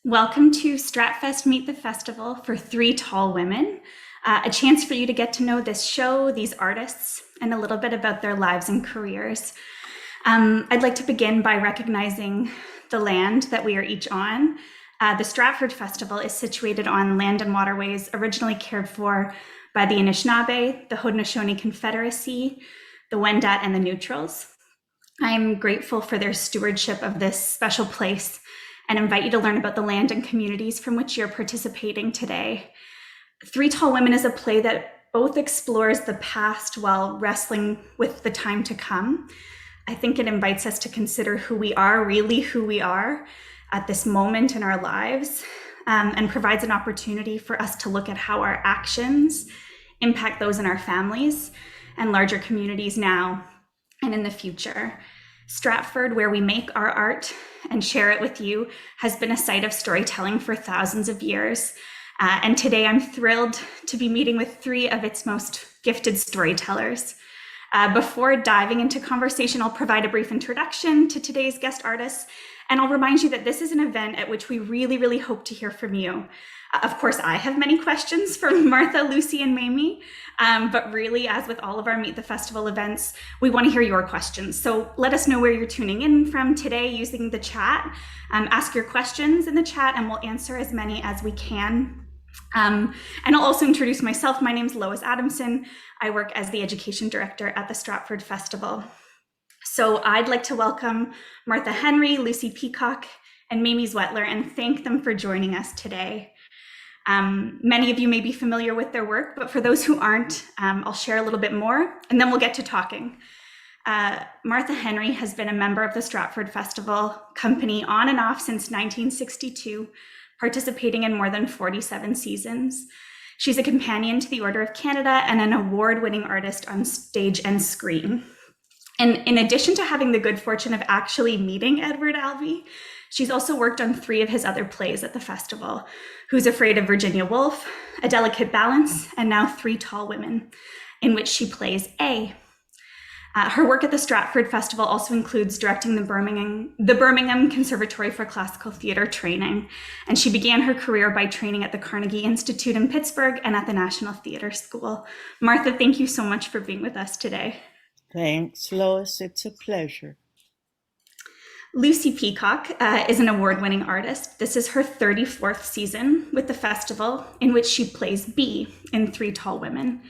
Welcome to Stratfest Meet the Festival for Three Tall Women, a chance for you to get to know this show, these artists, and a little bit about their lives and careers. I'd like to begin by recognizing the land that we are each on. The Stratford Festival is situated on land and waterways originally cared for by the Anishinaabe, the Haudenosaunee Confederacy, the Wendat, and the Neutrals. I'm grateful for their stewardship of this special place and invite you to learn about the land and communities from which you're participating today. Three Tall Women is a play that both explores the past while wrestling with the time to come. I think it invites us to consider who we are, really who we are at this moment in our lives, and provides an opportunity for us to look at how our actions impact those in our families and larger communities now and in the future. Stratford, where we make our art and share it with you, has been a site of storytelling for thousands of years. And today I'm thrilled to be meeting with three of its most gifted storytellers. Before diving into conversation, I'll provide a brief introduction to today's guest artists, and I'll remind you that this is an event at which we really hope to hear from you. Of course, I have many questions for Martha, Lucy, and Mamie, but really, as with all of our Meet the Festival events, we want to hear your questions. So let us know where you're tuning in from today using the chat. Ask your questions in the chat and we'll answer as many as we can. And I'll also introduce myself. My name is Lois Adamson. I work as the Education Director at the Stratford Festival. So I'd like to welcome Martha Henry, Lucy Peacock, and Mamie Zwettler, and thank them for joining us today. Many of you may be familiar with their work, but for those who aren't, I'll share a little bit more and then we'll get to talking. Martha Henry has been a member of the Stratford Festival company on and off since 1962, participating in more than 47 seasons. She's a companion to the Order of Canada and an award-winning artist on stage and screen. And in addition to having the good fortune of actually meeting Edward Albee, she's also worked on 3 of his other plays at the festival: Who's Afraid of Virginia Woolf, A Delicate Balance, and now Three Tall Women, in which she plays A. Her work at the Stratford Festival also includes directing the Birmingham Conservatory for Classical Theatre Training, and she began her career by training at the Carnegie Institute in Pittsburgh and at the National Theatre School. Martha, thank you so much for being with us today. Thanks, Lois. It's a pleasure. Lucy Peacock is an award-winning artist. This is her 34th season with the festival, in which she plays B in Three Tall Women.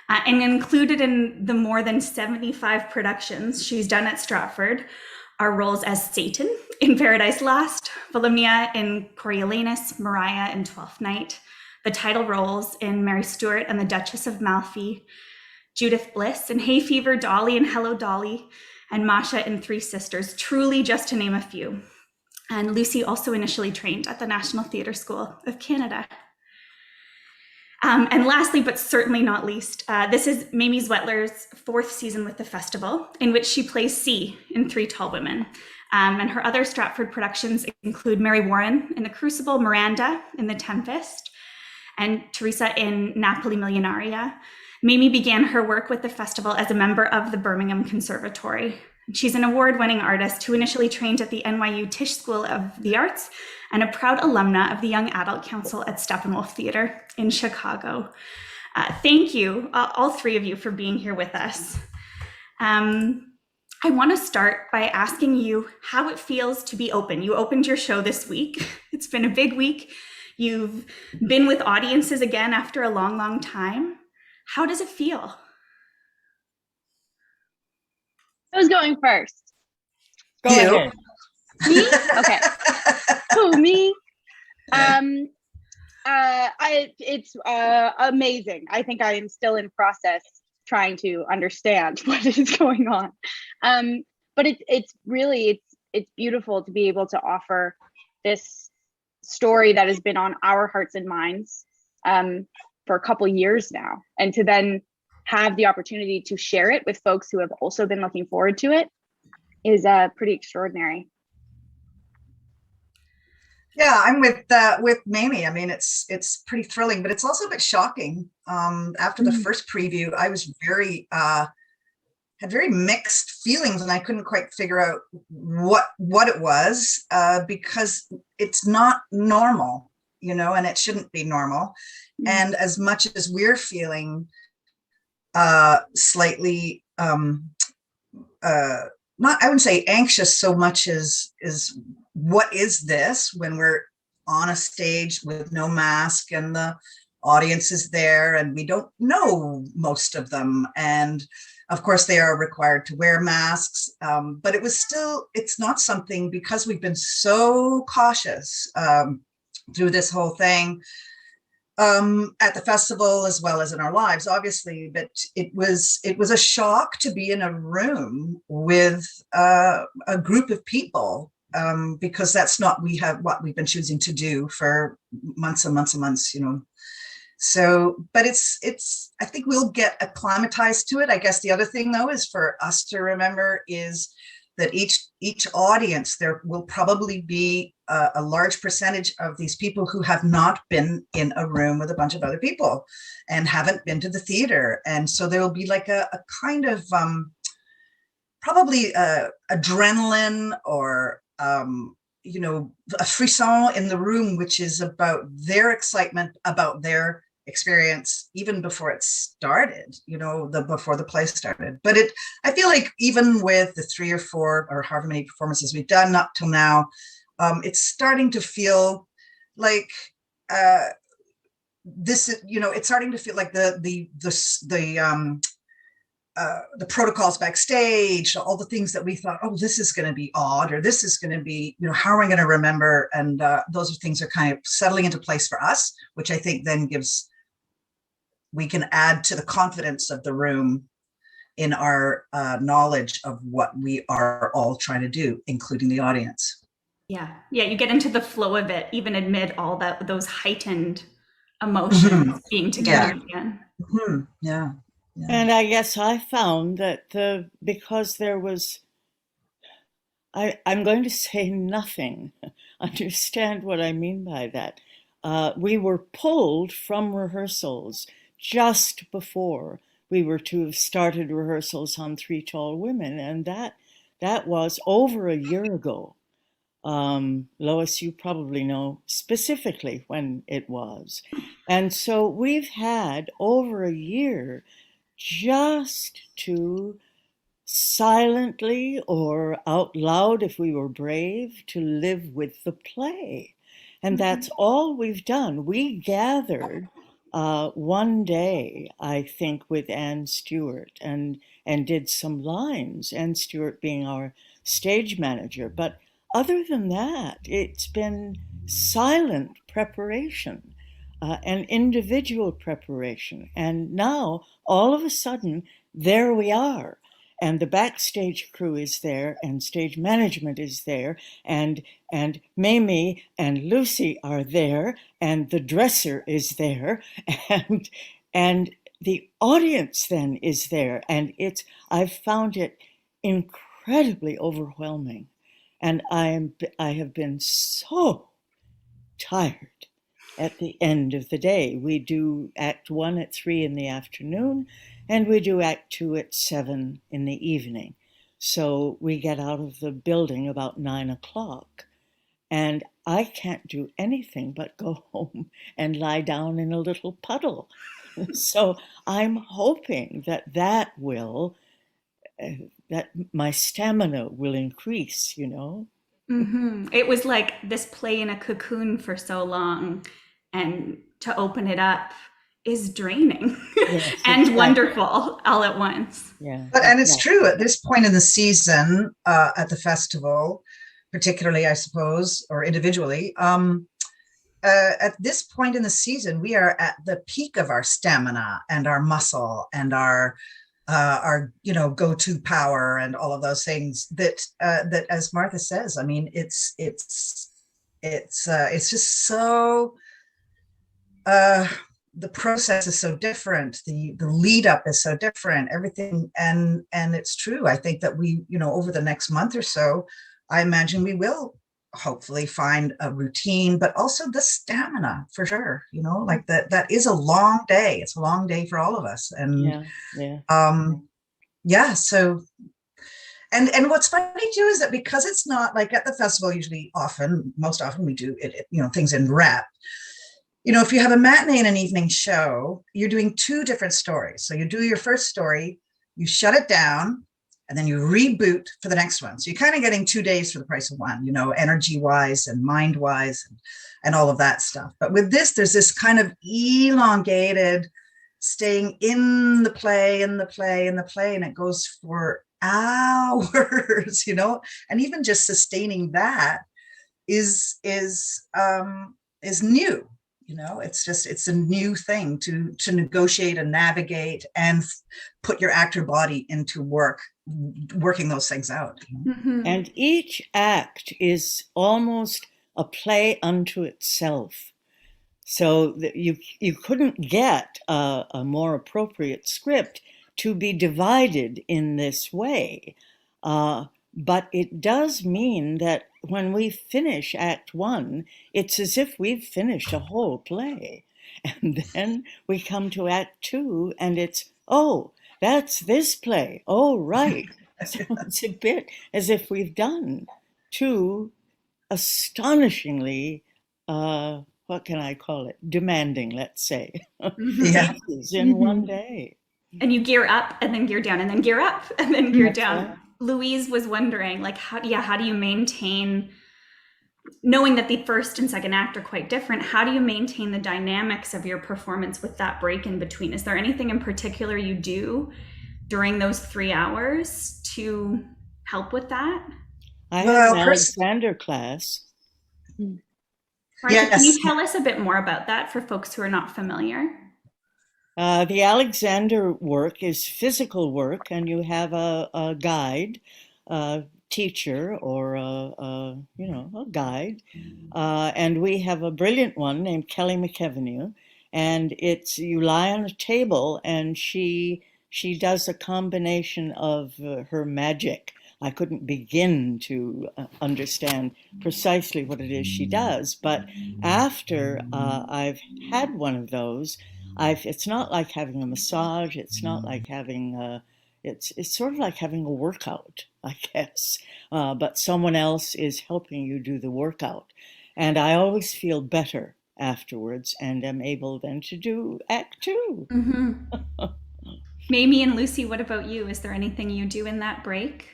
And included in the more than 75 productions she's done at Stratford are roles as Satan in Paradise Lost, Volumnia in Coriolanus, Maria in Twelfth Night, the title roles in Mary Stuart and the Duchess of Malfi, Judith Bliss in Hay Fever, Dolly in Hello Dolly, and Masha in Three Sisters, truly just to name a few. And Lucy also initially trained at the National Theatre School of Canada. And lastly, but certainly not least, this is Mamie Zwettler's 4th season with the festival, in which she plays C in Three Tall Women. And her other Stratford productions include Mary Warren in The Crucible, Miranda in The Tempest, and Teresa in Napoli Millionaria. Mamie began her work with the festival as a member of the Birmingham Conservatory. She's an award-winning artist who initially trained at the NYU Tisch School of the Arts and a proud alumna of the Young Adult Council at Steppenwolf Theater in Chicago. Thank you, all 3 of you, for being here with us. I want to start by asking you how it feels to be open. You opened your show this week. It's been a big week. You've been with audiences again after a long time. How does it feel? Who's going first? Go ahead. Me? Okay. Who, me? It's amazing. I think I am still in process trying to understand what is going on. But it's really beautiful to be able to offer this story that has been on our hearts and minds for a couple years now, and to then have the opportunity to share it with folks who have also been looking forward to it is pretty extraordinary. Yeah, I'm with Mamie. I mean, it's pretty thrilling, but it's also a bit shocking. After the first preview, I was very had very mixed feelings, and I couldn't quite figure out what it was, because it's not normal, and it shouldn't be normal. And as much as we're feeling slightly not, I wouldn't say anxious so much as what is this when we're on a stage with no mask and the audience is there and we don't know most of them, and of course they are required to wear masks, but it's not something, because we've been so cautious through this whole thing, at the festival as well as in our lives, obviously. But it was a shock to be in a room with a group of people, because that's not what we've been choosing to do for months and months and months, So, but I think we'll get acclimatized to it. I guess the other thing, though, is for us to remember is that each audience, there will probably be a large percentage of these people who have not been in a room with a bunch of other people and haven't been to the theater. And so there will be like a kind of probably adrenaline or, a frisson in the room, which is about their excitement about their experience even before it started, before the play started. But I feel like even with the 3 or 4 or however many performances we've done up till now, it's starting to feel like it's starting to feel like the protocols backstage, all the things that we thought, oh, this is going to be odd, or this is going to be, how are we going to remember? And those things are kind of settling into place for us, which I think then we can add to the confidence of the room in our knowledge of what we are all trying to do, including the audience. Yeah, you get into the flow of it, even amid all those heightened emotions being together again. Mm-hmm. Yeah. And I guess I found that because there was, I'm going to say nothing. Understand what I mean by that. We were pulled from rehearsals just before we were to have started rehearsals on Three Tall Women, and that was over a year ago. Lois, you probably know specifically when it was. And so we've had over a year just to silently or out loud, if we were brave, to live with the play. And that's all we've done. We gathered one day, I think, with Anne Stewart and did some lines, Anne Stewart being our stage manager. But other than that, it's been silent preparation and individual preparation. And now, all of a sudden, there we are. And the backstage crew is there, and stage management is there, and Mamie and Lucy are there, and the dresser is there, and the audience then is there. And I've found it incredibly overwhelming. And I have been so tired at the end of the day. We do Act 1 at 3 in the afternoon, and we do Act 2 at 7 in the evening. So we get out of the building about 9 o'clock. And I can't do anything but go home and lie down in a little puddle. So I'm hoping that my stamina will increase, It was like this play in a cocoon for so long, and to open it up is draining. Yes, and exactly. Wonderful all at once. Yeah. And it's true at this point in the season, at the festival, particularly, I suppose, or individually, at this point in the season, we are at the peak of our stamina and our muscle and our go-to power and all of those things that as Martha says, I mean, it's just so, the process is so different. The lead up is so different, everything. And it's true. I think that we, over the next month or so, I imagine we will hopefully find a routine, but also the stamina for sure, that is a long day. It's a long day for all of us. And, yeah, so and what's funny too is that because it's not like at the festival, usually most often we do it, things in rep. If you have a matinee and an evening show, you're doing two different stories. So you do your first story, you shut it down, and then you reboot for the next one. So you're kind of getting 2 days for the price of one, energy wise and mind wise and all of that stuff. But with this, there's this kind of elongated staying in the play, and it goes for hours, and even just sustaining that is new. It's a new thing to negotiate and navigate and put your actor body into working those things out. Mm-hmm. And each act is almost a play unto itself. So that you couldn't get a more appropriate script to be divided in this way. But it does mean that when we finish Act One, it's as if we've finished a whole play. And then we come to Act Two, and it's, oh, that's this play. Oh, right. So it's a bit as if we've done two astonishingly, what can I call it? Demanding, let's say, Mm-hmm. Yeah. pieces in one day. And you gear up and then gear down and then gear up and then gear That's down. right. Louise was wondering, like, how do you maintain, knowing that the first and second act are quite different, how do you maintain the dynamics of your performance with that break in between? Is there anything in particular you do during those 3 hours to help with that? I Well, have an Alexander class. Marcia, can you Yes. tell us a bit more about that for folks who are not familiar? The Alexander work is physical work, and you have a guide, teacher, or a guide. And we have a brilliant one named Kelly McKevenue, and you lie on a table, and she does a combination of her magic. I couldn't begin to understand precisely what it is she does, but after I've had one of those, it's not like having a massage. It's not like having it's sort of like having a workout, I guess. But someone else is helping you do the workout, and I always feel better afterwards, and am able then to do Act Two. Mm-hmm. Mamie and Lucy, what about you? Is there anything you do in that break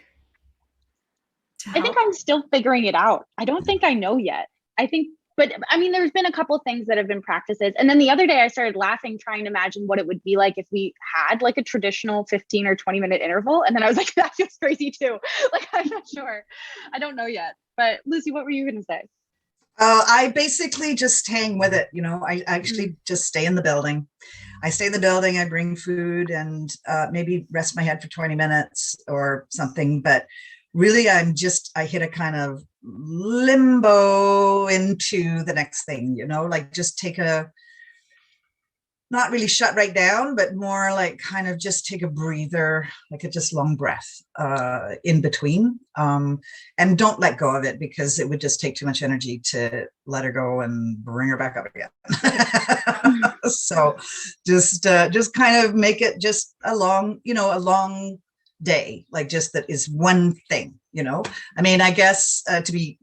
to I help? think I'm still figuring it out. I don't think I know yet. But I mean, there's been a couple things that have been practices. And then the other day I started laughing, trying to imagine what it would be like if we had like a traditional 15 or 20-minute interval. And then I was like, that feels crazy too. Like, I'm not sure. I don't know yet. But Lucy, what were you going to say? I basically just hang with it. I actually just stay in the building. I stay in the building, I bring food and maybe rest my head for 20 minutes or something. But really, I hit a kind of limbo into the next thing, like just not really shut right down, but more like kind of just take a breather, like a just long breath in between. And don't let go of it, because it would just take too much energy to let her go and bring her back up again. So just kind of make it just a long day, like just that is one thing. I mean, I guess to be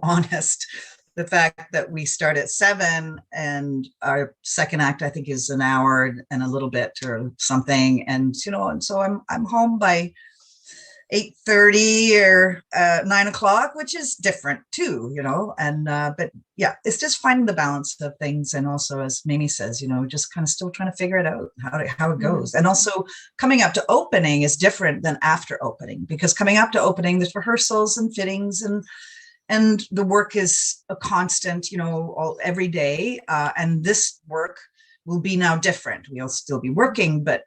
honest, the fact that we start at 7 and our second act, I think, is an hour and a little bit or something. And, and so I'm home by 8:30 or 9 o'clock, which is different too, and, but yeah, it's just finding the balance of things. And also, as Mamie says, just kind of still trying to figure it out, how it goes. And also coming up to opening is different than after opening, because coming up to opening, there's rehearsals and fittings and the work is a constant, every day. And this work will be now different. We'll still be working, but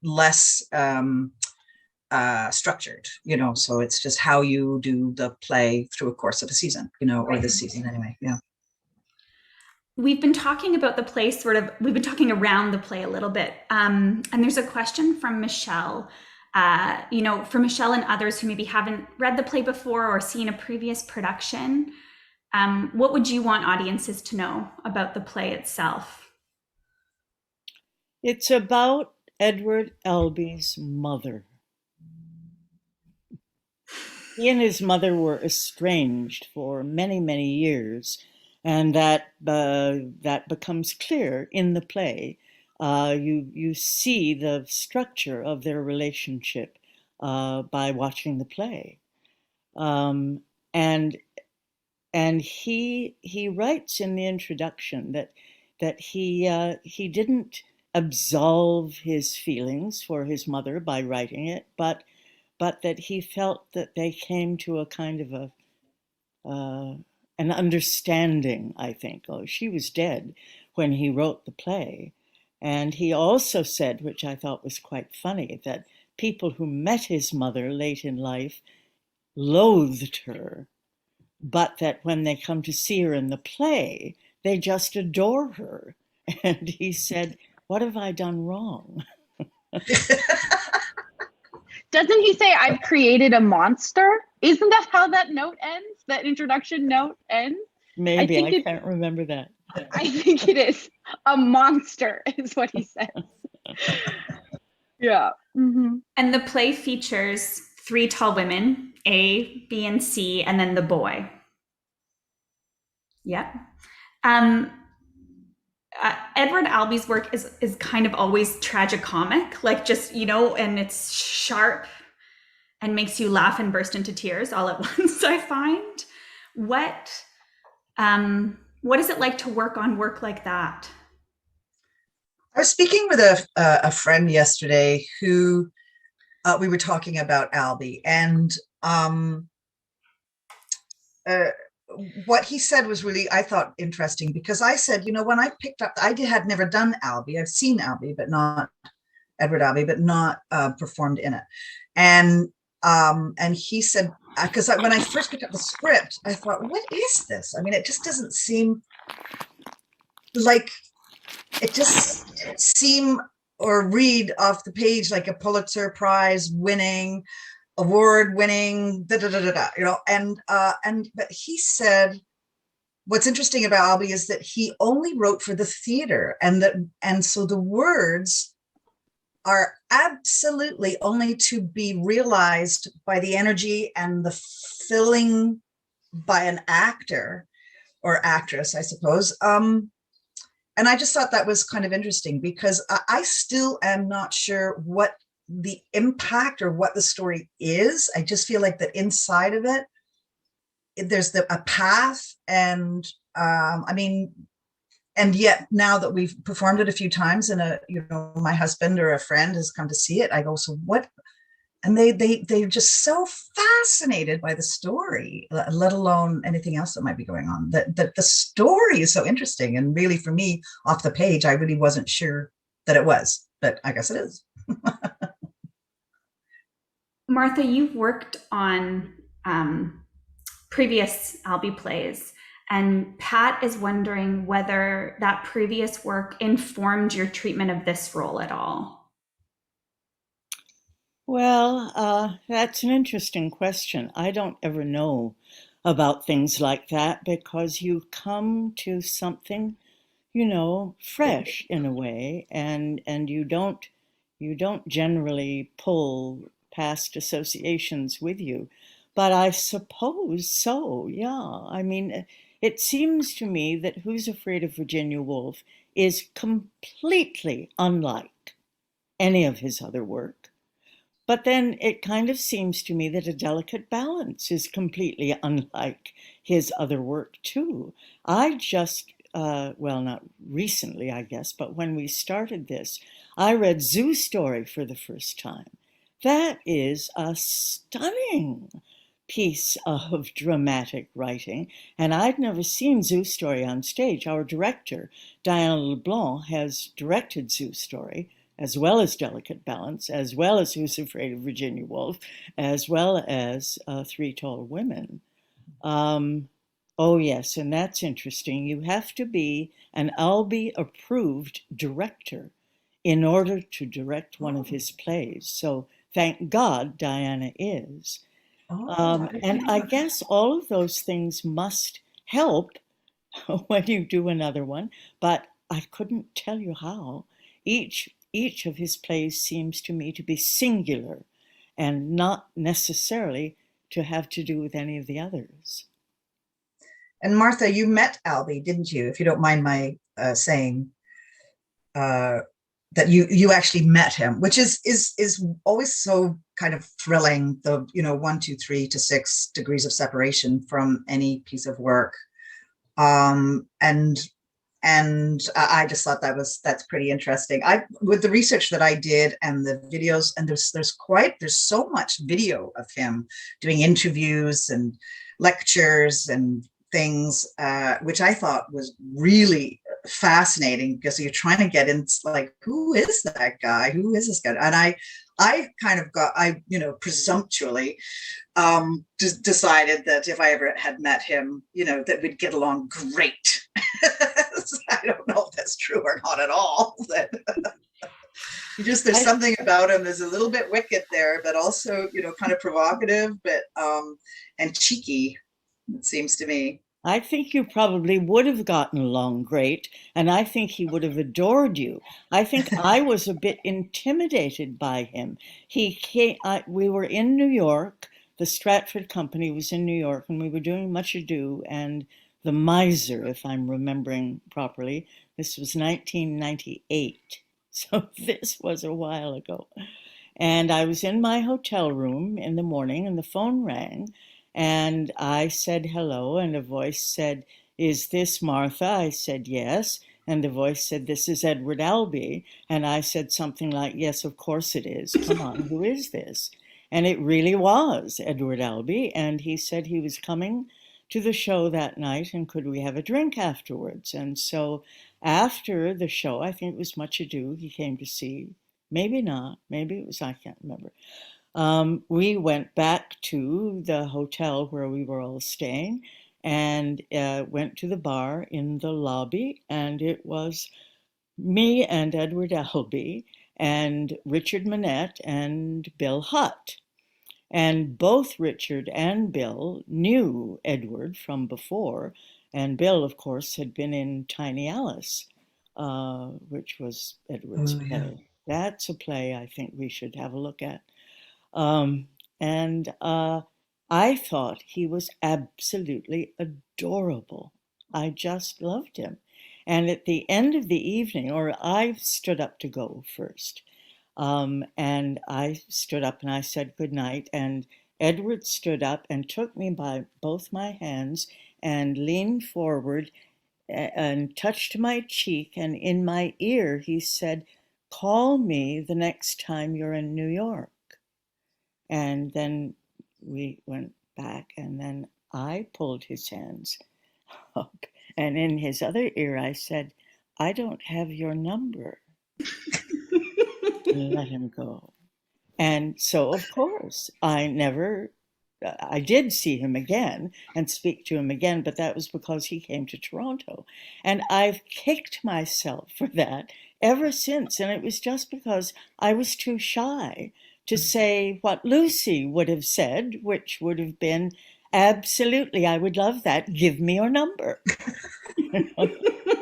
less structured, so it's just how you do the play through a course of a season, or this season anyway. Yeah. We've been talking about the play we've been talking around the play a little bit. And there's a question from Michelle. For Michelle and others who maybe haven't read the play before or seen a previous production, what would you want audiences to know about the play itself? It's about Edward Albee's mother. He and his mother were estranged for many, many years, and that becomes clear in the play. You see the structure of their relationship by watching the play, and he writes in the introduction that he didn't absolve his feelings for his mother by writing it, but that he felt that they came to a kind of an understanding, I think. Oh, she was dead when he wrote the play. And he also said, which I thought was quite funny, that people who met his mother late in life loathed her, but that when they come to see her in the play, they just adore her. And he said, what have I done wrong? Doesn't he say, I've created a monster? Isn't that how that note ends? That introduction note ends? Maybe, I can't remember that. I think it is. A monster is what he says. Yeah. Mm-hmm. And the play features 3 tall women, A, B, and C, and then the boy. Yeah. Edward Albee's work is kind of always tragicomic, like just, and it's sharp and makes you laugh and burst into tears all at once, I find. What is it like to work on work like that? I was speaking with a friend yesterday who we were talking about Albee, and what he said was really, I thought, interesting, because I said, when I picked up, had never done Albee. I've seen Albee, but not Edward Albee, but not performed in it. And he said, because when I first picked up the script, I thought, what is this? I mean, it just doesn't seem like, it just seem or read off the page like a Pulitzer Prize winning, award-winning, but he said, what's interesting about Albee is that he only wrote for the theater, and so the words are absolutely only to be realized by the energy and the filling by an actor or actress, I suppose. And I just thought that was kind of interesting, because I still am not sure what the impact or what the story is. I just feel like that inside of it, there's a path, and and yet now that we've performed it a few times, and my husband or a friend has come to see it, I go, so what? And they're just so fascinated by the story, let alone anything else that might be going on. That the story is so interesting, and really, for me, off the page, I really wasn't sure that it was, but I guess it is. Martha, you've worked on previous Albee plays, and Pat is wondering whether that previous work informed your treatment of this role at all. Well, that's an interesting question. I don't ever know about things like that, because you come to something, fresh in a way, and you don't generally pull past associations with you. But I suppose so, yeah. I mean, it seems to me that Who's Afraid of Virginia Woolf is completely unlike any of his other work. But then it kind of seems to me that A Delicate Balance is completely unlike his other work, too. I just, well, not recently, I guess, but when we started this, I read Zoo Story for the first time. That is a stunning piece of dramatic writing, and I'd never seen Zoo Story on stage. Our director, Diana LeBlanc, has directed Zoo Story, as well as Delicate Balance, as well as Who's Afraid of Virginia Woolf, as well as 3 Tall Women. Oh yes, and that's interesting. You have to be an Albee-approved director in order to direct one of his plays. So thank God Diana is. And I guess all of those things must help when you do another one, but I couldn't tell you how. Each each of his plays seems to me to be singular and not necessarily to have to do with any of the others. And Martha, you met Albee, didn't you? If you don't mind my saying that you actually met him, which is always so kind of thrilling. The 1, 2, 3 to 6 degrees of separation from any piece of work, and I just thought that's pretty interesting. With the research that I did and the videos, and there's so much video of him doing interviews and lectures and things, which I thought was really fascinating, because you're trying to get in, like, who is that guy? Who is this guy? And I kind of presumptuously decided that if I ever had met him, that we'd get along great. I don't know if that's true or not at all. There's something about him. There's a little bit wicked there, but also, kind of provocative, but and cheeky, it seems to me. I think you probably would have gotten along great, and I think he would have adored you. I think I was a bit intimidated by him. We were in New York. The Stratford Company was in New York, and we were doing Much Ado and The Miser, if I'm remembering properly. This was 1998, so this was a while ago. And I was in my hotel room in the morning, and the phone rang. And I said hello, and a voice said, "Is this Martha?" I said, "Yes." And the voice said, "This is Edward Albee." And I said something like, "Yes, of course it is. Come on, who is this?" And it really was Edward Albee. And he said he was coming to the show that night, and could we have a drink afterwards? And so after the show, I think it was Much Ado, he came to see, maybe not, maybe it was, I can't remember. We went back to the hotel where we were all staying, and went to the bar in the lobby, and it was me and Edward Albee and Richard Manette and Bill Hutt. And both Richard and Bill knew Edward from before, and Bill, of course, had been in Tiny Alice, which was Edward's play. That's a play I think we should have a look at. And I thought he was absolutely adorable. I just loved him. And at the end of the evening, or I stood up to go first, and I stood up and I said good night, and Edward stood up and took me by both my hands and leaned forward and touched my cheek, and in my ear he said, "Call me the next time you're in New York." And then we went back, and then I pulled his hands up, and in his other ear I said, "I don't have your number." And let him go. And so, of course, I did see him again and speak to him again, but that was because he came to Toronto. And I've kicked myself for that ever since. And it was just because I was too shy to say what Lucy would have said, which would have been, "Absolutely, I would love that. Give me your number."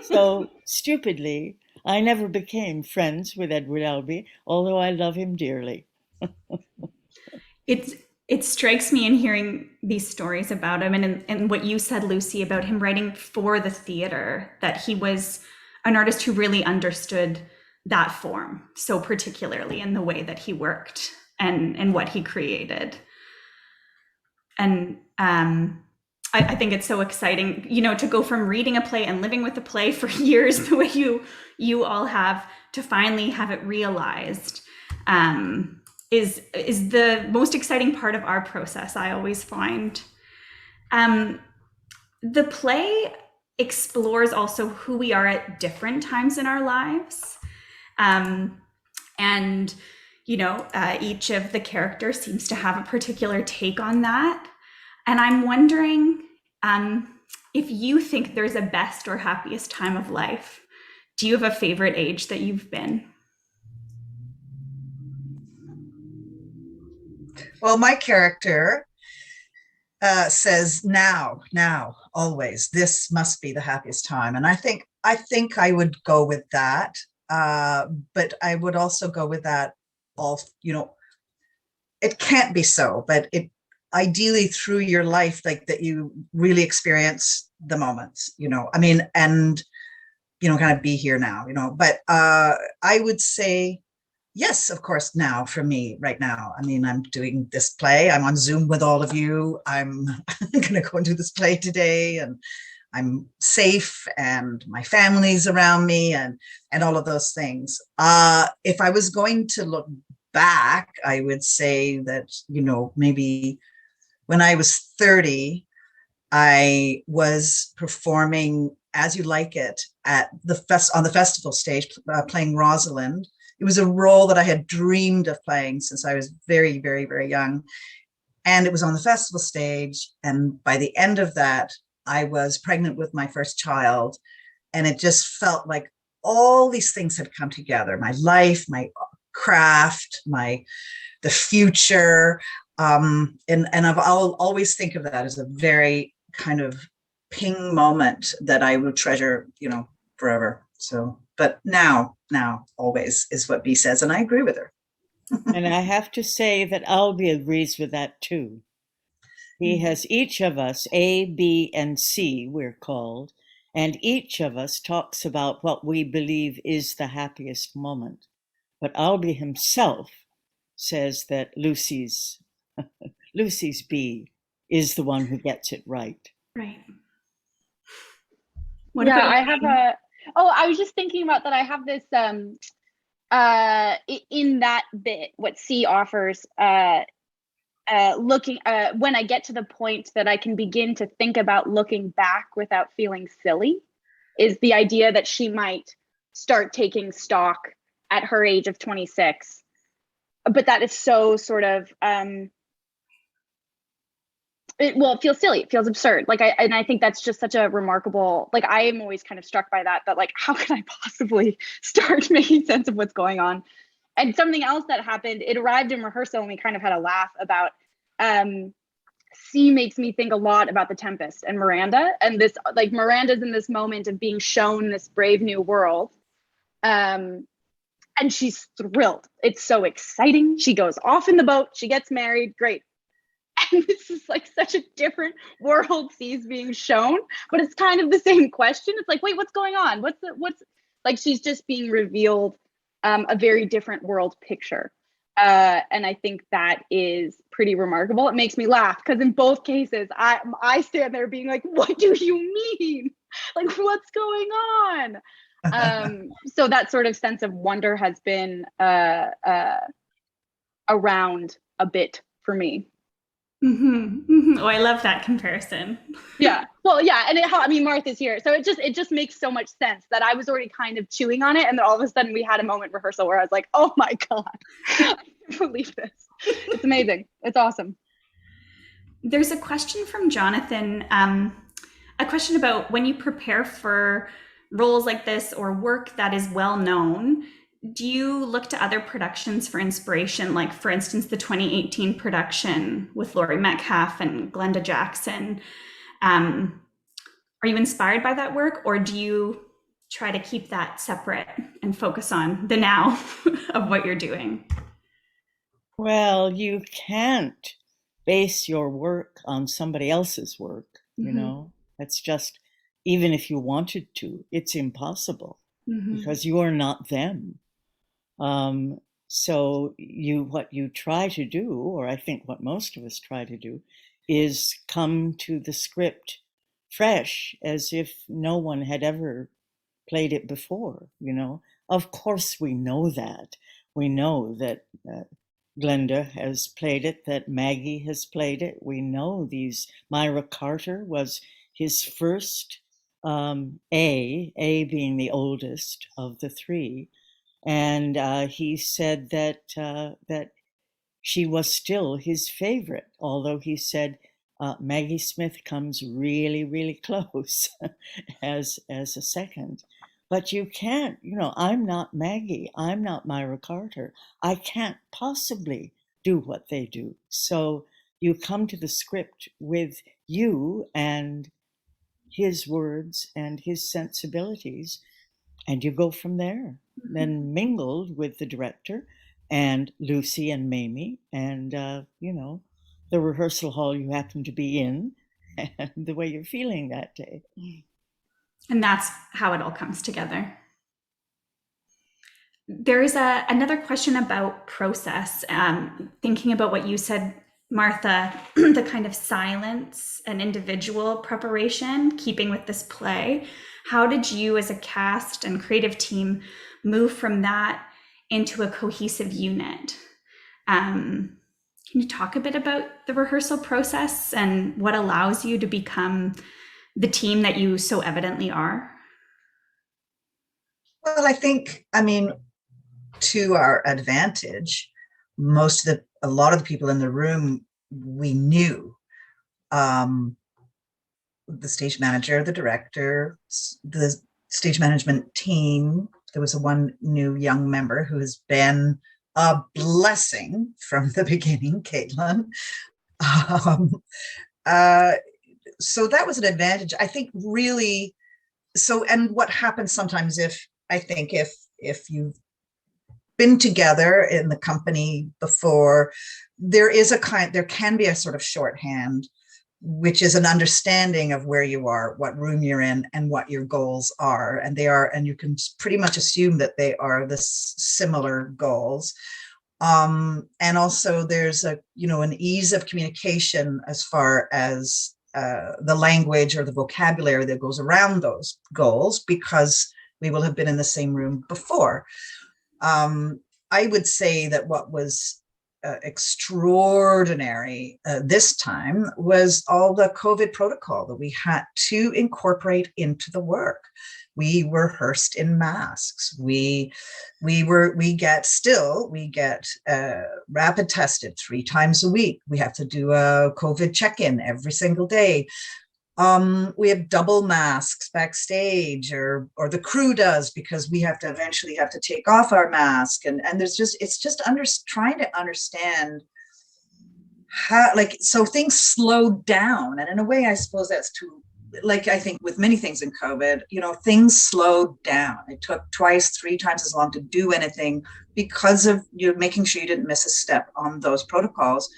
So stupidly, I never became friends with Edward Albee, although I love him dearly. It strikes me in hearing these stories about him, and what you said, Lucy, about him writing for the theater, that he was an artist who really understood that form so particularly in the way that he worked and what he created. And I think it's so exciting, to go from reading a play and living with the play for years the way you all have, to finally have it realized, is the most exciting part of our process, I always find. The play explores also who we are at different times in our lives. And each of the characters seems to have a particular take on that. And I'm wondering if you think there's a best or happiest time of life. Do you have a favorite age that you've been? Well, my character says now, always, this must be the happiest time. And I think I would go with that. But I would also go with that all, it can't be so, but it ideally through your life, like that you really experience the moments, I mean, and, kind of be here now, but I would say, yes, of course, now for me right now. I mean, I'm doing this play. I'm on Zoom with all of you. I'm going to go and do this play today, and I'm safe, and my family's around me, and all of those things. If I was going to look back, I would say that, maybe when I was 30, I was performing As You Like It at on the festival stage, playing Rosalind. It was a role that I had dreamed of playing since I was very, very, very young. And it was on the festival stage. And by the end of that, I was pregnant with my first child. And it just felt like all these things had come together: my life, my craft, the future. And I'll always think of that as a very kind of ping moment that I will treasure, forever. So, but now, always is what B says. And I agree with her. And I have to say that Albee agrees with that too. He has each of us, A, B, and C, we're called, and each of us talks about what we believe is the happiest moment. But Albee himself says that Lucy's B is the one who gets it right. Right. I have I was just thinking about that. I have this in that bit, what C offers, looking when I get to the point that I can begin to think about looking back without feeling silly, is the idea that she might start taking stock at her age of 26. But that is so sort of it feels silly. It feels absurd. I think that's just such a remarkable, I am always kind of struck by that how can I possibly start making sense of what's going on? And something else that happened, it arrived in rehearsal and we kind of had a laugh about, C makes me think a lot about the Tempest and Miranda, and this, Miranda's in this moment of being shown this brave new world. And she's thrilled. It's so exciting. She goes off in the boat, she gets married, great. And this is such a different world C's being shown, but it's kind of the same question. It's wait, what's going on? What's she's just being revealed a very different world picture. And I think that is pretty remarkable. It makes me laugh because in both cases, I stand there being what do you mean? What's going on? So that sort of sense of wonder has been around a bit for me. Mm-hmm. Mm-hmm. Oh, I love that comparison. Yeah. Well, yeah. And Martha's here. So it just makes so much sense that I was already kind of chewing on it. And then all of a sudden we had a moment rehearsal where I was like, oh my God, I can't believe this. It's amazing. It's awesome. There's a question from Jonathan, a question about when you prepare for roles like this or work that is well known, do you look to other productions for inspiration? Like, for instance, the 2018 production with Laurie Metcalf and Glenda Jackson. Are you inspired by that work, or do you try to keep that separate and focus on the now of what you're doing? Well, you can't base your work on somebody else's work, That's just, even if you wanted to, it's impossible because you are not them. So what you try to do, or I think what most of us try to do, is come to the script fresh as if no one had ever played it before, Of course we know that. We know that Glenda has played it, that Maggie has played it. We know Myra Carter was his first, A being the oldest of the three. And he said that she was still his favorite, although he said Maggie Smith comes really, really close as a second. But you can't, I'm not Maggie. I'm not Myra Carter. I can't possibly do what they do. So you come to the script with you and his words and his sensibilities, and you go from there. Then mingled with the director and Lucy and Mamie, and the rehearsal hall you happen to be in, and the way you're feeling that day. And that's how it all comes together. There is another question about process. Thinking about what you said, Martha, the kind of silence and individual preparation, keeping with this play. How did you as a cast and creative team move from that into a cohesive unit? Can you talk a bit about the rehearsal process and what allows you to become the team that you so evidently are? Well, I mean, to our advantage, a lot of the people in the room we knew. The stage manager, the director, the stage management team. There was one new young member who has been a blessing from the beginning, Caitlin. So that was an advantage, I think, really. So, and what happens sometimes if you've been together in the company before, there can be a sort of shorthand, which is an understanding of where you are, what room you're in, and what your goals are. And you can pretty much assume that they are the similar goals. And also there's an ease of communication as far as the language or the vocabulary that goes around those goals, because we will have been in the same room before. I would say that what was extraordinary this time was all the COVID protocol that we had to incorporate into the work. We were rehearsed in masks. We get rapid tested 3 times a week. We have to do a COVID check-in every single day. We have double masks backstage, or the crew does, because we eventually have to take off our mask. And trying to understand how, so things slowed down. And in a way, I suppose that's too, I think with many things in COVID, things slowed down. It took 2-3 times as long to do anything because of making sure you didn't miss a step on those protocols.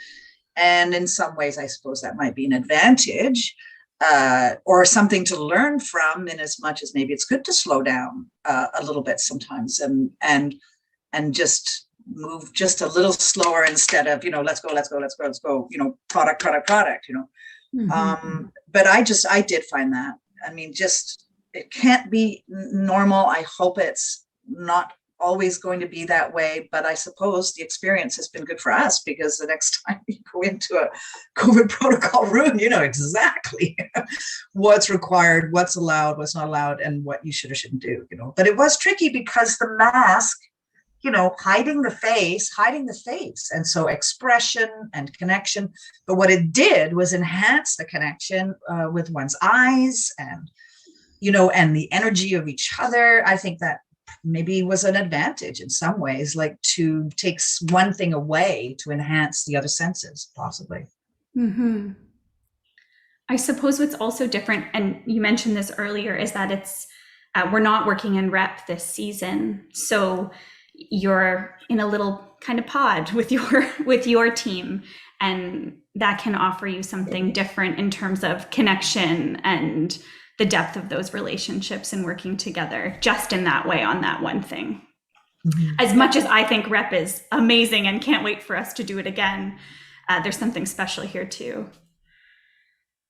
And in some ways, I suppose that might be an advantage. Or something to learn from, in as much as maybe it's good to slow down a little bit sometimes and just move just a little slower instead of, let's go, product. Mm-hmm. But I did find that, it can't be normal. I hope it's not always going to be that way, but I suppose the experience has been good for us, because the next time you go into a COVID protocol room, you know exactly what's required, what's allowed, what's not allowed, and what you should or shouldn't do, But it was tricky because the mask, hiding the face. And so expression and connection. But what it did was enhance the connection with one's eyes and the energy of each other. I think that maybe was an advantage in some ways, to take one thing away to enhance the other senses, possibly. Mm-hmm. I suppose what's also different, and you mentioned this earlier, is that it's we're not working in rep this season, so you're in a little kind of pod with your team, and that can offer you something different in terms of connection and the depth of those relationships and working together just in that way on that one thing. Mm-hmm. As much as I think rep is amazing and can't wait for us to do it again, there's something special here too.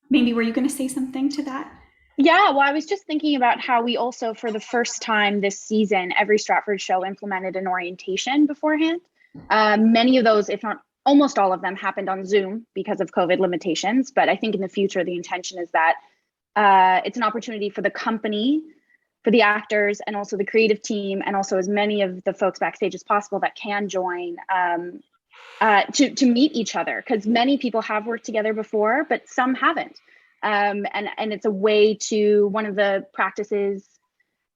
Mamie, were you going to say something to that? Yeah, well, I was just thinking about how we also, for the first time this season, every Stratford show implemented an orientation beforehand. Many of those, if not almost all of them, happened on Zoom because of COVID limitations. But I think in the future, the intention is that it's an opportunity for the company, for the actors, and also the creative team, and also as many of the folks backstage as possible that can join to meet each other, because many people have worked together before, but some haven't. And it's a way to, one of the practices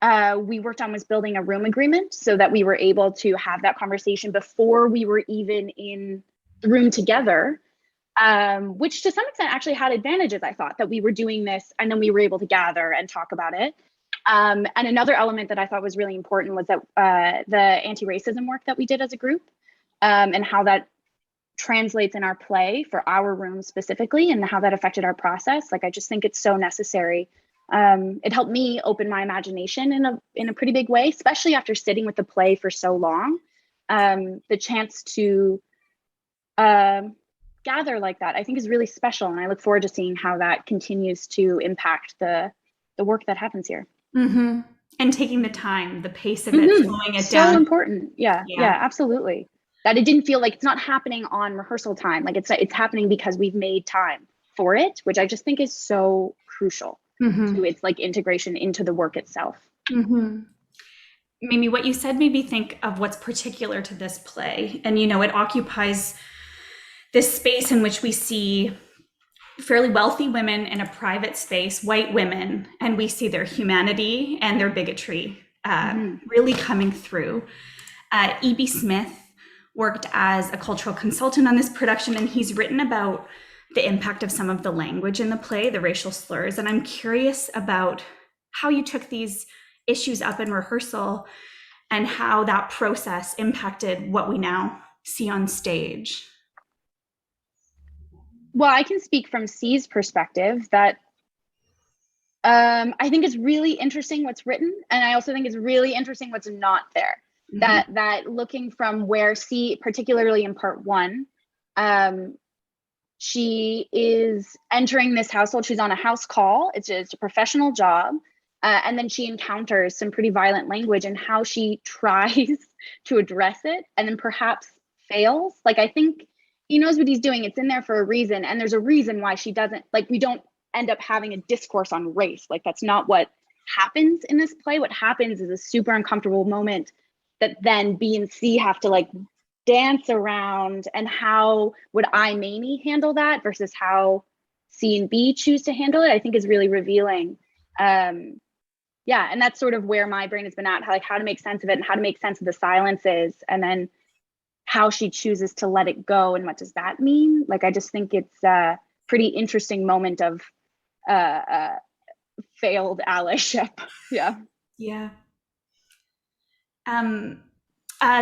we worked on was building a room agreement so that we were able to have that conversation before we were even in the room together. Which to some extent actually had advantages, I thought, that we were doing this and then we were able to gather and talk about it. And another element that I thought was really important was that the anti-racism work that we did as a group, and how that translates in our play for our room specifically, and how that affected our process. Like, I just think it's so necessary. It helped me open my imagination in a pretty big way, especially after sitting with the play for so long. The chance to gather like that, I think, is really special, and I look forward to seeing how that continues to impact the work that happens here. Mm-hmm. And taking the time, the pace of it, slowing it down. So important. Yeah, absolutely. That it didn't feel like it's not happening on rehearsal time. Like it's happening because we've made time for it, which I just think is so crucial to its like integration into the work itself. Mamie, what you said made me think of what's particular to this play. And, it occupies this space in which we see fairly wealthy women in a private space, white women, and we see their humanity and their bigotry really coming through. E.B. Smith worked as a cultural consultant on this production, and he's written about the impact of some of the language in the play, the racial slurs. And I'm curious about how you took these issues up in rehearsal and how that process impacted what we now see on stage. Well, I can speak from C's perspective that I think it's really interesting what's written, and I also think it's really interesting what's not there. That looking from where C, particularly in part one, she is entering this household. She's on a house call. It's a professional job, and then she encounters some pretty violent language, and how she tries to address it, and then perhaps fails. Like, I think he knows what he's doing. It's in there for a reason. And there's a reason why she doesn't, like, we don't end up having a discourse on race. Like, that's not what happens in this play. What happens is a super uncomfortable moment that then B and C have to like dance around. And how would I, Mamie, handle that versus how C and B choose to handle it, I think is really revealing. And that's sort of where my brain has been at, how to make sense of it and how to make sense of the silences. And then how she chooses to let it go and what does that mean? Like, I just think it's a pretty interesting moment of failed allyship. Yeah.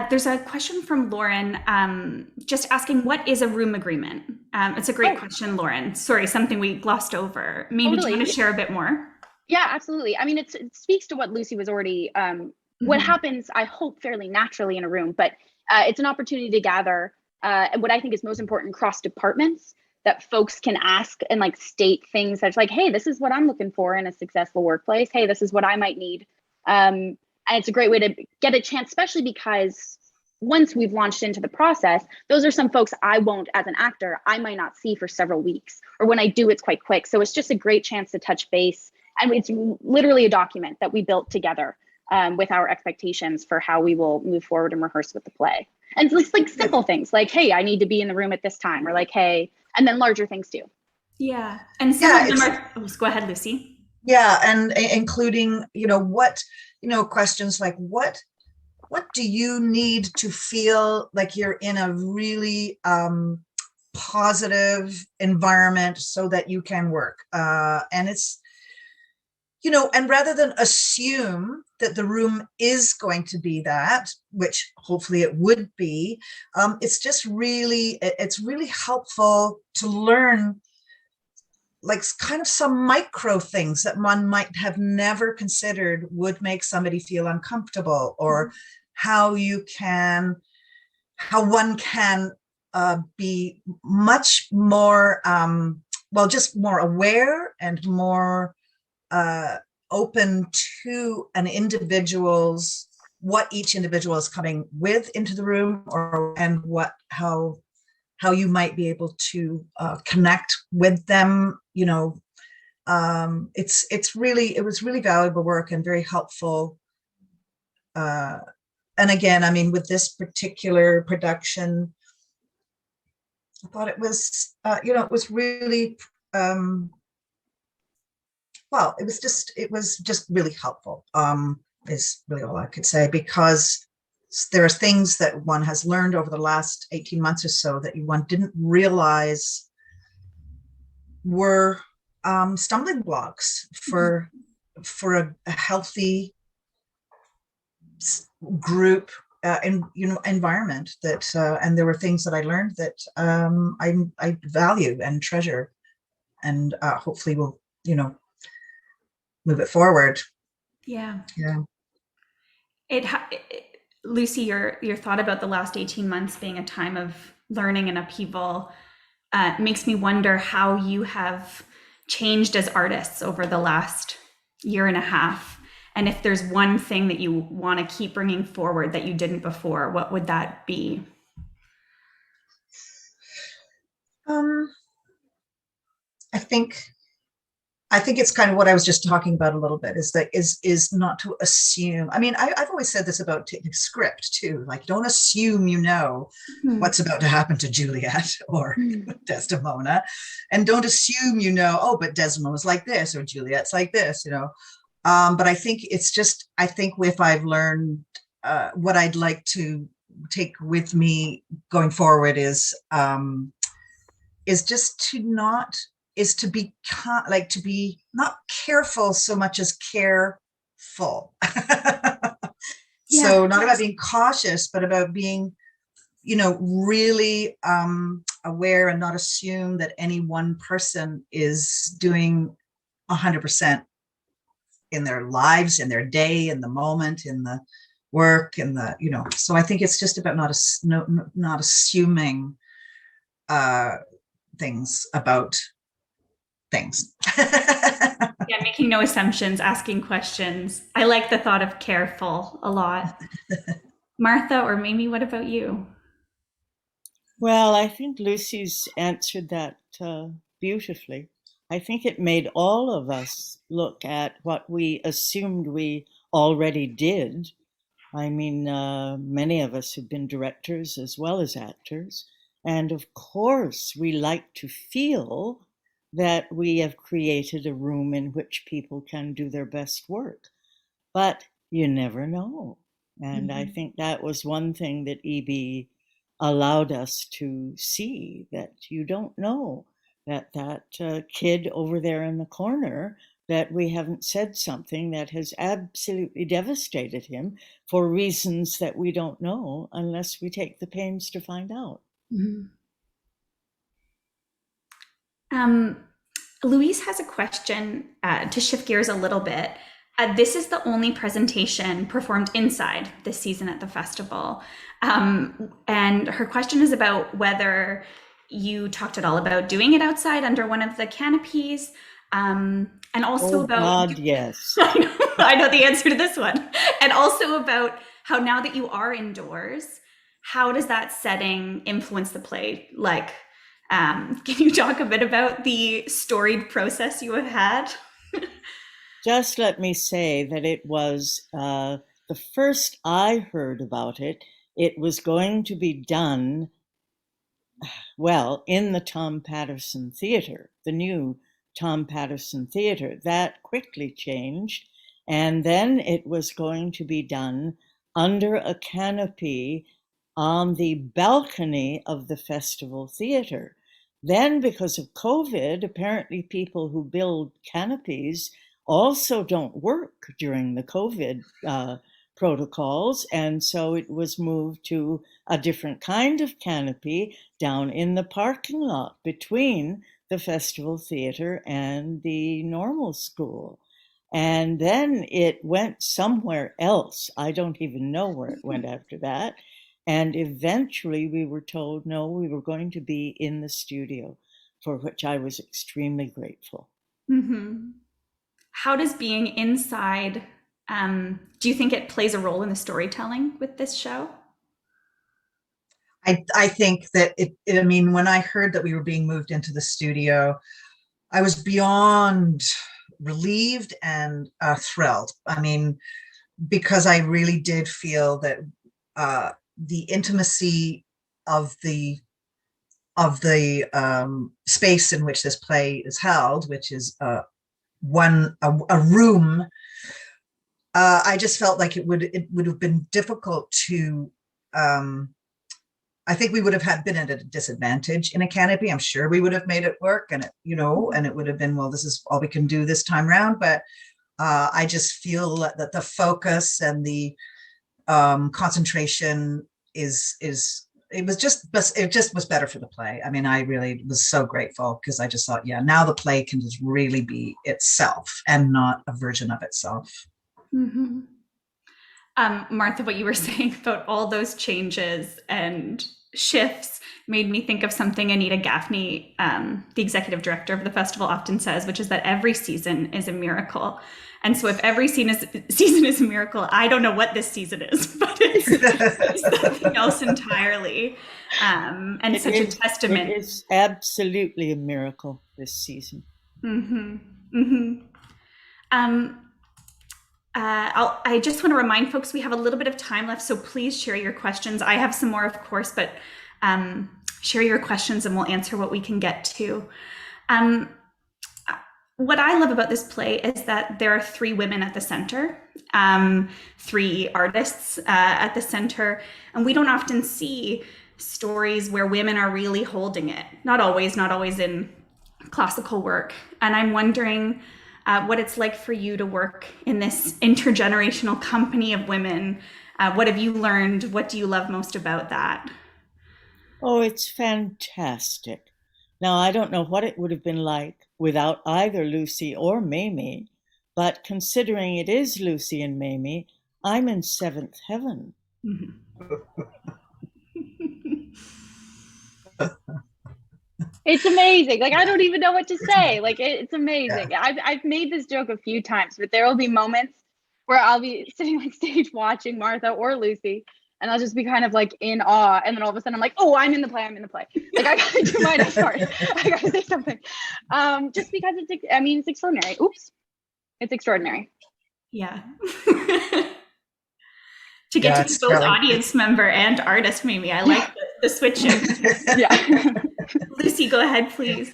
There's a question from Lauren, just asking, what is a room agreement? It's a great question, Lauren. Sorry, something we glossed over. Maybe do you want to share a bit more? Yeah, absolutely. I mean, it speaks to what Lucy was already, what happens, I hope, fairly naturally in a room, but it's an opportunity to gather what I think is most important, cross departments, that folks can ask and like state things that's like, hey, this is what I'm looking for in a successful workplace. Hey, this is what I might need. And it's a great way to get a chance, especially because once we've launched into the process, those are some folks I won't, as an actor, I might not see for several weeks, or when I do, it's quite quick. So it's just a great chance to touch base. And it's literally a document that we built together with our expectations for how we will move forward and rehearse with the play. And it's like simple things like, hey, I need to be in the room at this time, or like, hey, and then larger things too. Yeah. And some of them are, go ahead, Lucy. Yeah. And including, questions like what do you need to feel like you're in a really positive environment so that you can work? And it's, and rather than assume that the room is going to be that, which hopefully it would be, it's really helpful to learn like kind of some micro things that one might have never considered would make somebody feel uncomfortable, or how one can be much more, just more aware and more open to what each individual is coming with into the room, and how you might be able to connect with them. It was really valuable work and very helpful. And again, I mean, with this particular production, I thought it was, it was really, it was just really helpful, is really all I could say, because there are things that one has learned over the last 18 months or so that one didn't realize were stumbling blocks for for a healthy group environment that and there were things that I learned that I value and treasure, and hopefully will move it forward. Yeah. Yeah. Lucy, your thought about the last 18 months being a time of learning and upheaval makes me wonder how you have changed as artists over the last year and a half. And if there's one thing that you want to keep bringing forward that you didn't before, what would that be? I think it's kind of what I was just talking about a little bit, is that is not to assume. I mean, I've always said this about script too, like don't assume what's about to happen to Juliet or Desdemona, and don't assume oh, but Desdemona's like this or Juliet's like this, but I think it's just, I think if I've learned what I'd like to take with me going forward is just to not is to be to be not careful so much as careful. So not about being cautious, but about being, really aware, and not assume that any one person is doing 100% in their lives, in their day, in the moment, in the work, and so I think it's just about not assuming things about things. Yeah, making no assumptions, asking questions. I like the thought of careful a lot. Martha or Mamie, what about you? Well, I think Lucy's answered that beautifully. I think it made all of us look at what we assumed we already did. I mean, many of us have been directors as well as actors. And of course, we like to feel that we have created a room in which people can do their best work. But you never know. And I think that was one thing that EB allowed us to see, that you don't know that kid over there in the corner, that we haven't said something that has absolutely devastated him for reasons that we don't know unless we take the pains to find out. Louise has a question to shift gears a little bit. This is the only presentation performed inside this season at the festival. And her question is about whether you talked at all about doing it outside under one of the canopies. And also about... God, yes. I know the answer to this one. And also about how now that you are indoors, how does that setting influence the play? Like, can you talk a bit about the storied process you have had? Just let me say that it was the first I heard about it. It was going to be done, well, in the Tom Patterson Theater, the new Tom Patterson Theater. That quickly changed. And then it was going to be done under a canopy on the balcony of the Festival Theater. Then, because of COVID, apparently people who build canopies also don't work during the COVID protocols. And so it was moved to a different kind of canopy down in the parking lot between the Festival Theater and the normal school. And then it went somewhere else. I don't even know where it went after that. And eventually we were told, no, we were going to be in the studio, for which I was extremely grateful. How does being inside, do you think it plays a role in the storytelling with this show? I think that I mean, when I heard that we were being moved into the studio, I was beyond relieved and thrilled. I mean, because I really did feel that the intimacy of the space in which this play is held, which is a room, I just felt like it would have been difficult to. I think we would have been at a disadvantage in a canopy. I'm sure we would have made it work, and it would have been, well, this is all we can do this time around. But I just feel that the focus and the concentration is it just was better for the play. I mean, I really was so grateful because I just thought, yeah, now the play can just really be itself and not a version of itself. Mm-hmm. Martha, what you were saying about all those changes and shifts made me think of something Anita Gaffney, the executive director of the festival, often says, which is that every season is a miracle. And so if every season is a miracle, I don't know what this season is, but it's something else entirely. And it such a testament. It is absolutely a miracle this season. Mm-hmm. Mm-hmm. I just want to remind folks we have a little bit of time left, so please share your questions. I have some more, of course, but share your questions and we'll answer what we can get to. What I love about this play is that there are 3 women at the center, 3 artists at the center, and we don't often see stories where women are really holding it. Not always in classical work. And I'm wondering what it's like for you to work in this intergenerational company of women. What have you learned? What do you love most about that? Oh, it's fantastic. Now, I don't know what it would have been like without either Lucy or Mamie, but considering it is Lucy and Mamie, I'm in 7th heaven. Mm-hmm. It's amazing. Like, I don't even know what to say. Like, it's amazing. Yeah. I've made this joke a few times, but there will be moments where I'll be sitting on stage watching Martha or Lucy, and I'll just be kind of like in awe. And then all of a sudden I'm like, oh, I'm in the play. Like, I gotta do my next part. I gotta say something. Just because it's extraordinary. Oops. It's extraordinary. Yeah. To get to be both audience member and artist, Mamie. I like the switching. Yeah. Lucy, go ahead, please.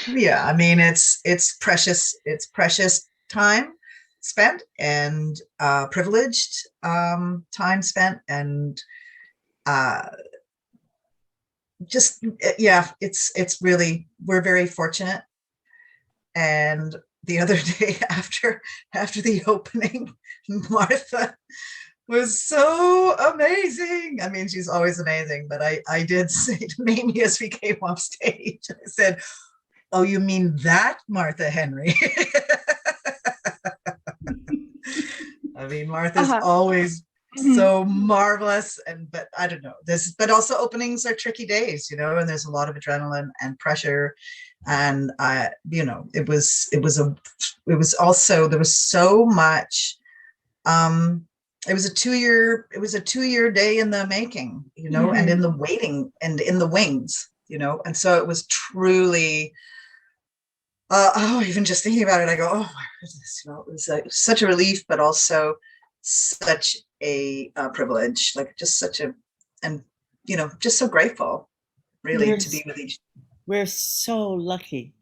Yeah, I mean, it's precious. It's precious time spent and privileged time spent, and it's really, we're very fortunate. And the other day after the opening, Martha was so amazing. I mean, she's always amazing, but I did say to Mamie as we came off stage, I said, oh, you mean that, Martha Henry? I mean, Martha's always so marvelous, but I don't know this, but also openings are tricky days, and there's a lot of adrenaline and pressure. And it was also, there was so much, it was a 2-year day in the making, mm-hmm. and in the waiting and in the wings, and so it was truly, even just thinking about it, I go, oh my goodness, it was such a relief, but also such a privilege, like just so grateful, really, to be with each. We're so lucky.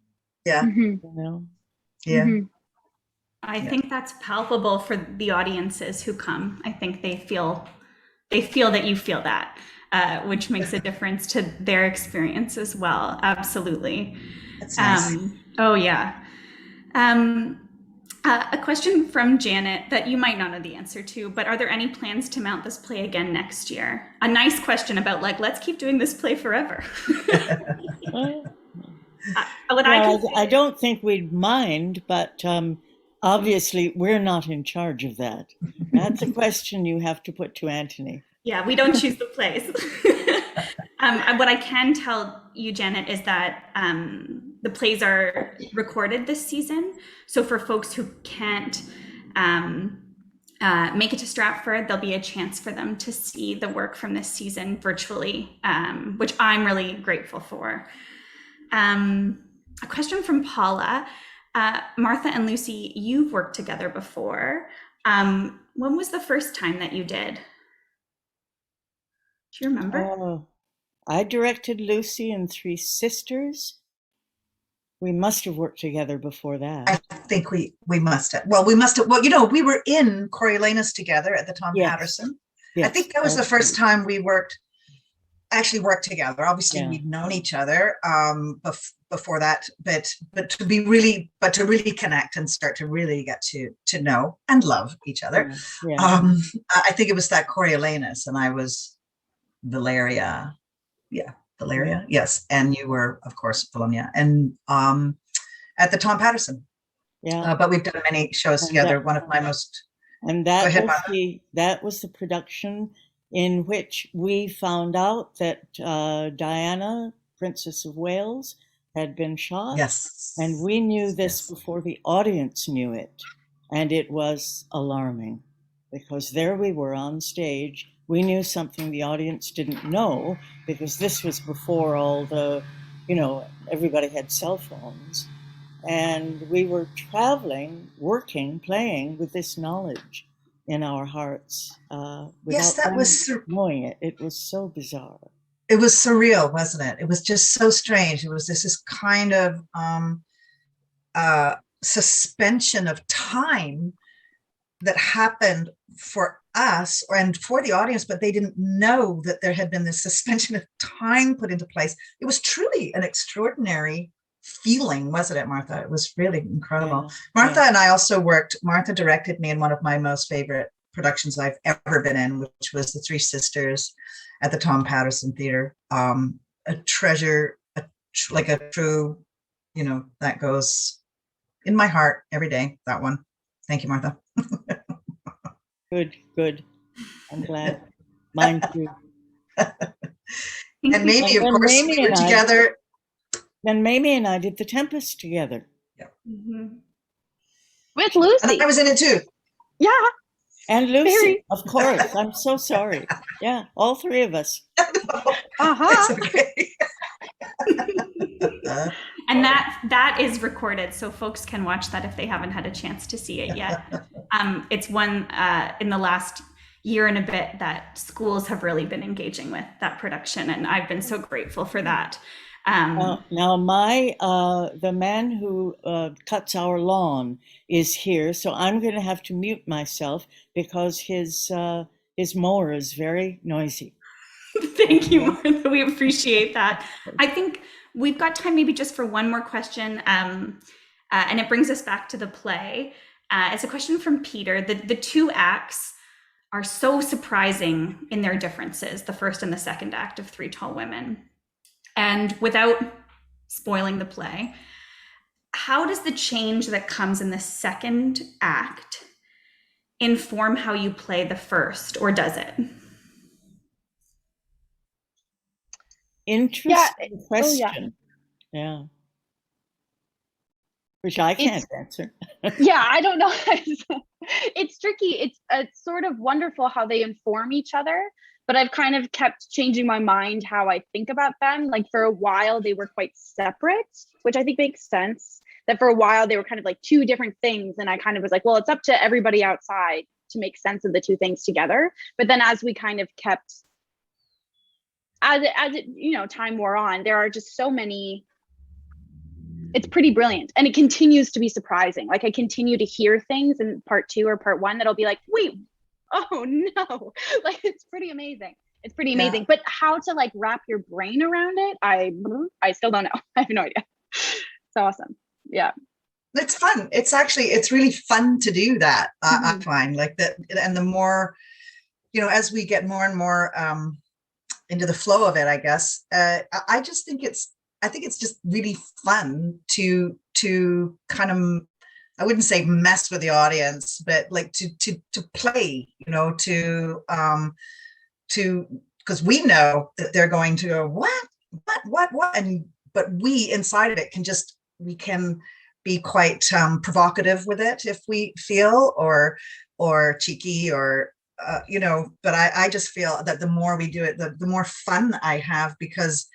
Yeah. Mm-hmm. Yeah. Mm-hmm. I think that's palpable for the audiences who come. I think they feel that you feel that, which makes a difference to their experience as well. Absolutely. That's nice. Oh yeah. A question from Janet that you might not know the answer to, but are there any plans to mount this play again next year? A nice question about let's keep doing this play forever. I don't think we'd mind, but obviously we're not in charge of that. That's a question you have to put to Anthony. Yeah, we don't choose the plays. What I can tell you, Janet, is that the plays are recorded this season. So for folks who can't make it to Stratford, there'll be a chance for them to see the work from this season virtually, which I'm really grateful for. A question from Paula. Martha and Lucy, you've worked together before. When was the first time that you did? Do you remember? I directed Lucy in Three Sisters. We must have worked together before that. I think we must have. Well, we were in Coriolanus together at the Tom Patterson. Yes, I think that was the first time we worked actually worked together. Obviously, Yeah. we'd known each other before that, but to really connect and start to really get to know and love each other. Yeah. I think it was that Coriolanus, and I was Valeria. Yeah, Valeria. Yes, and you were, of course, Bologna, and at the Tom Patterson. Yeah. But we've done many shows And together. that- One of my most. And Go that ahead, was Martha. the production in which we found out that Diana, Princess of Wales, had been shot. Yes. And we knew this Yes. before the audience knew it. And it was alarming because there we were on stage. We knew something the audience didn't know because this was before all the, everybody had cell phones. And we were traveling, working, playing with this knowledge in our hearts Yes, without that them was. knowing it. It was so bizarre. It was surreal, wasn't it? It was just so strange. It was this kind of suspension of time that happened for us and for the audience, but they didn't know that there had been this suspension of time put into place. It was truly an extraordinary feeling, wasn't it, Martha? It was really incredible. Yeah, Martha yeah. and I also worked. Martha directed me in one of my most favorite productions I've ever been in, which was The Three Sisters at the Tom Patterson Theater. A treasure, like a true, that goes in my heart every day. That one. Thank you, Martha. Good. I'm glad. Mine too. And Mamie, of And course, Mamie we were and I- together. Then Mamie and I did the Tempest together. With And Lucy. I was in it too. Yeah. And Lucy, Very. of course. I'm so sorry. Yeah, all three of us. Uh-huh. It's okay. And that is recorded, so folks can watch that if they haven't had a chance to see it yet. It's one in the last year and a bit that schools have really been engaging with that production, and I've been so grateful for that. Now, the man who cuts our lawn is here, so I'm going to have to mute myself because his mower is very noisy. Thank you, Martha. We appreciate that. I think we've got time maybe just for one more question, and it brings us back to the play. It's a question from Peter. The two acts are so surprising in their differences, the first and the second act of Three Tall Women. And without spoiling the play, how does the change that comes in the second act inform how you play the first, or does it? Interesting question. Yeah. Which I can't answer. Yeah, I don't know. It's tricky. It's sort of wonderful how they inform each other, but I've kind of kept changing my mind how I think about them. Like for a while, they were quite separate, which I think makes sense. That for a while, they were kind of like two different things. And I kind of was like, well, it's up to everybody outside to make sense of the two things together. But then as we kind of kept, as it, time wore on, there are just so many. It's pretty brilliant. And it continues to be surprising. Like I continue to hear things in part 2 or part 1 that'll be like, wait, oh no. Like it's pretty amazing. It's pretty amazing. But how to like wrap your brain around it, I still don't know. I have no idea. It's awesome. Yeah. It's fun. It's really fun to do that. I find like that. And the more, as we get more and more into the flow of it, I guess, I just think I think it's just really fun to kind of, I wouldn't say mess with the audience, but like to play, because we know that they're going to go, what, but we inside of it we can be quite provocative with it if we feel, or cheeky, or but I just feel that the more we do it, the more fun I have, because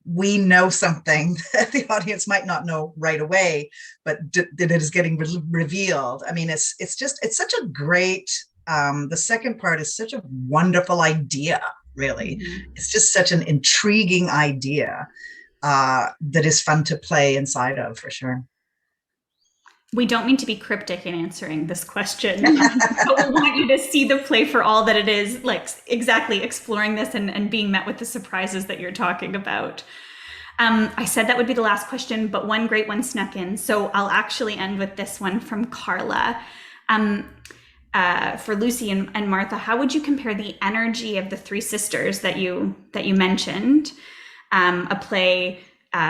we know something that the audience might not know right away, but that it is getting revealed. I mean, it's such a great, the second part is such a wonderful idea, really. It's just such an intriguing idea that is fun to play inside of, for sure. We don't mean to be cryptic in answering this question, but we want you to see the play for all that it is, like exactly exploring this and being met with the surprises that you're talking about. I said that would be the last question, but one great one snuck in. So I'll actually end with this one from Carla. For Lucy and Martha, how would you compare the energy of the three sisters that you mentioned, a play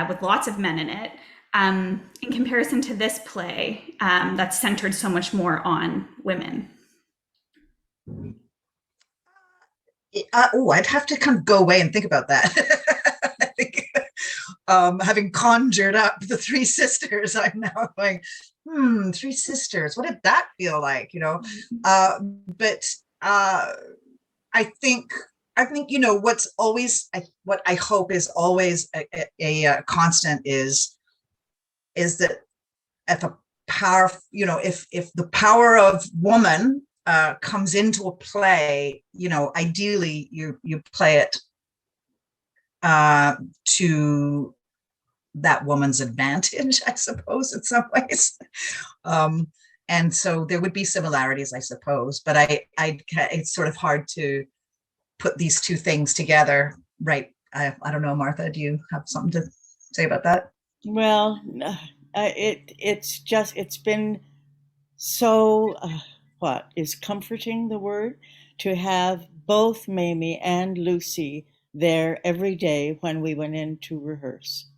with lots of men in it, in comparison to this play that's centered so much more on women? I'd have to kind of go away and think about that. I think, having conjured up the three sisters, I'm now going, three sisters, what did that feel like? But I think, what I hope is always a constant is that if the power of woman comes into a play, ideally you play it to that woman's advantage, I suppose, in some ways. And so there would be similarities, I suppose, but it's sort of hard to put these two things together, right? I don't know, Martha, do you have something to say about that? Well, it's been so, what is comforting the word? To have both Mamie and Lucy there every day when we went in to rehearse,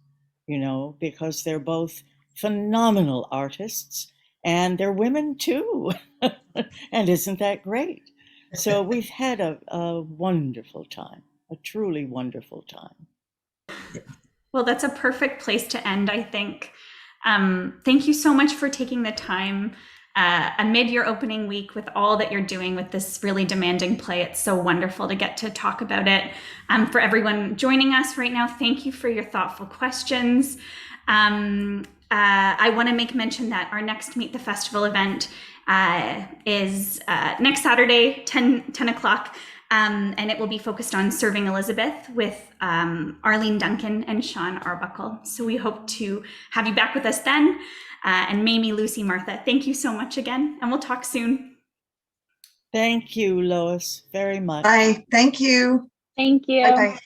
because they're both phenomenal artists and they're women too. And isn't that great? So we've had a wonderful time, a truly wonderful time. Well, that's a perfect place to end, I think. Thank you so much for taking the time amid your opening week with all that you're doing with this really demanding play. It's so wonderful to get to talk about it. For everyone joining us right now, thank you for your thoughtful questions. I want to make mention that our next Meet the Festival event is next Saturday, 10 o'clock. And it will be focused on Serving Elizabeth with Arlene Duncan and Sean Arbuckle. So we hope to have you back with us then. And Mamie, Lucy, Martha, thank you so much again, and we'll talk soon. Thank you, Lois, very much. Bye. Thank you. Thank you. Bye-bye.